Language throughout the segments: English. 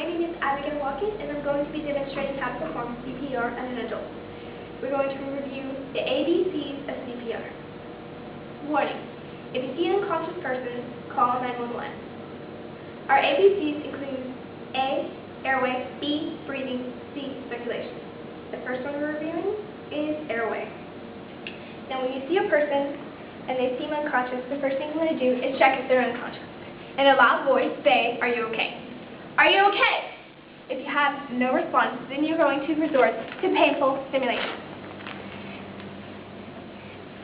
my name is Abigail Watkins, and I'm going to be demonstrating how to perform CPR as an adult. We're going to review the ABCs of CPR. Warning: if you see an unconscious person, call 911. Our ABCs include A, airway, B, breathing, C, circulation. The first one we're reviewing is airway. Now when you see a person and they seem unconscious, the first thing you want to do is check if they're unconscious. In a loud voice, say, "Are you okay? Are you okay?" If you have no response, then you're going to resort to painful stimulation.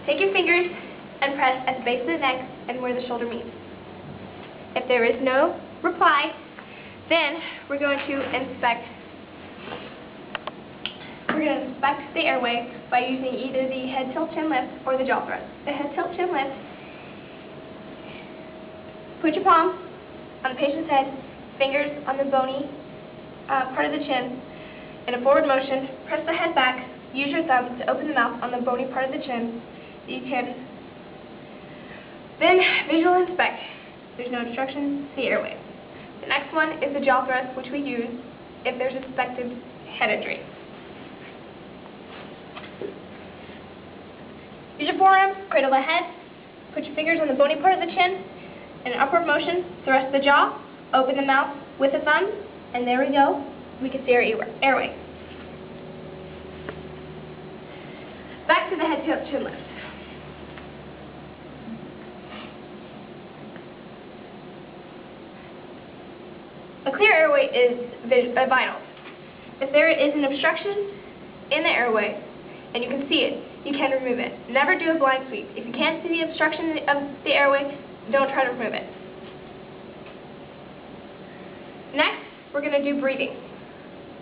Take your fingers and press at the base of the neck and where the shoulder meets. If there is no reply, then we're going to inspect the airway by using either the head tilt chin lift or the jaw thrust. The head tilt chin lift, put your palm on the patient's head, fingers on the bony part of the chin. In a forward motion, press the head back, use your thumb to open the mouth on the bony part of the chin. You can then visual inspect. There's no obstruction to the airway. The next one is the jaw thrust, which we use if there's a suspected head injury. Use your forearms, cradle the head, put your fingers on the bony part of the chin. In an upward motion, thrust the jaw, open the mouth with the thumb, and there we go. We can see our airway. Back to the head tilt chin lift. A clear airway is vital. If there is an obstruction in the airway, and you can see it, you can remove it. Never do a blind sweep. If you can't see the obstruction of the airway, don't try to remove it. Next, we're going to do breathing.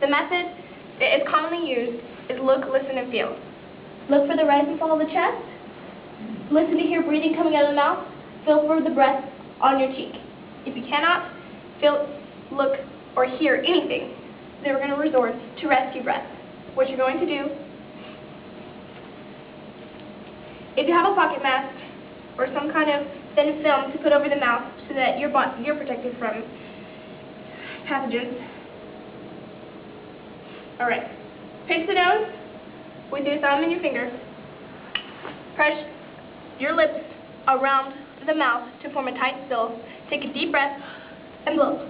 The method that is commonly used is look, listen, and feel. Look for the rise and fall of the chest. Listen to hear breathing coming out of the mouth. Feel for the breath on your cheek. If you cannot feel, look, or hear anything, then we're going to resort to rescue breath. What you're going to do, if you have a pocket mask or some kind of thin film to put over the mouth so that you're protected from pathogens. Alright, pinch the nose with your thumb and your finger. Press your lips around the mouth to form a tight seal. Take a deep breath and blow.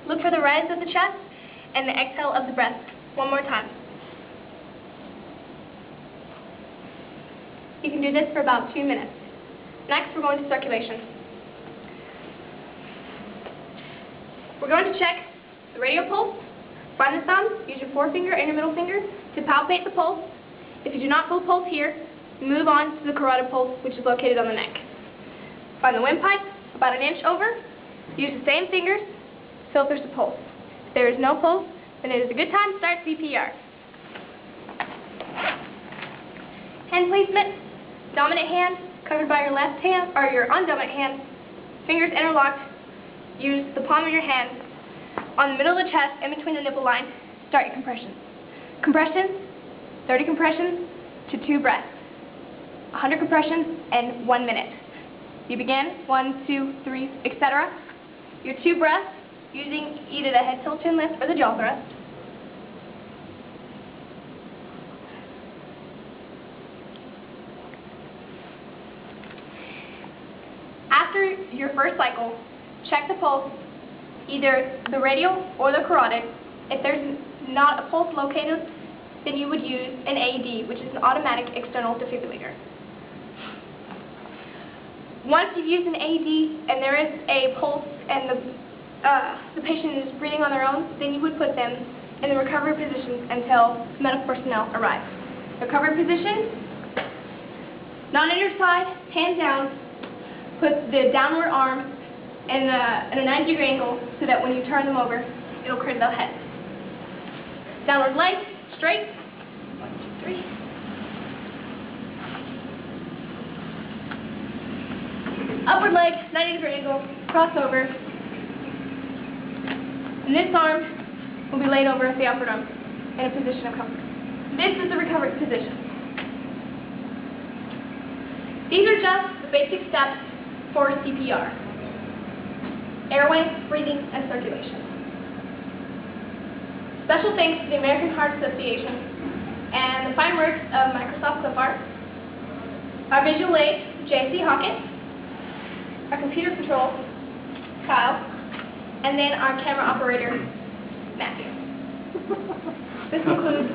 Look for the rise of the chest and the exhale of the breath. One more time. You can do this for about 2 minutes. Next, we're going to circulation. We're going to check the radial pulse. Find the thumb, use your forefinger and your middle finger to palpate the pulse. If you do not feel pulse here, move on to the carotid pulse, which is located on the neck. Find the windpipe about an inch over. Use the same fingers, feel if there's a pulse. If there is no pulse, then it is a good time to start CPR. Hand placement. Dominant hand covered by your left hand, or your undominant hand. Fingers interlocked. Use the palm of your hand on the middle of the chest, in between the nipple line. Start your compressions. Compressions, 30 compressions to 2 breaths. 100 compressions in 1 minute. You begin, 1, 2, 3, etc. Your 2 breaths, using either the head tilt chin lift or the jaw thrust. After your first cycle, check the pulse, either the radial or the carotid. If there's not a pulse located, then you would use an AED, which is an automatic external defibrillator. Once you've used an AED and there is a pulse and the patient is breathing on their own, then you would put them in the recovery position until medical personnel arrive. Recovery position, not on your side, hand down. Put the downward arm in a 90-degree angle so that when you turn them over, it'll cradle the head. Downward leg, straight. 1, 2, 3. Upward leg, 90-degree angle, cross over. And this arm will be laid over the upward arm in a position of comfort. This is the recovery position. These are just the basic steps for CPR. Airway, breathing, and circulation. Special thanks to the American Heart Association and the fine works of Microsoft Clipart, our visual aid, J.C. Hawkins, our computer control, Kyle, and then our camera operator, Matthew. This concludes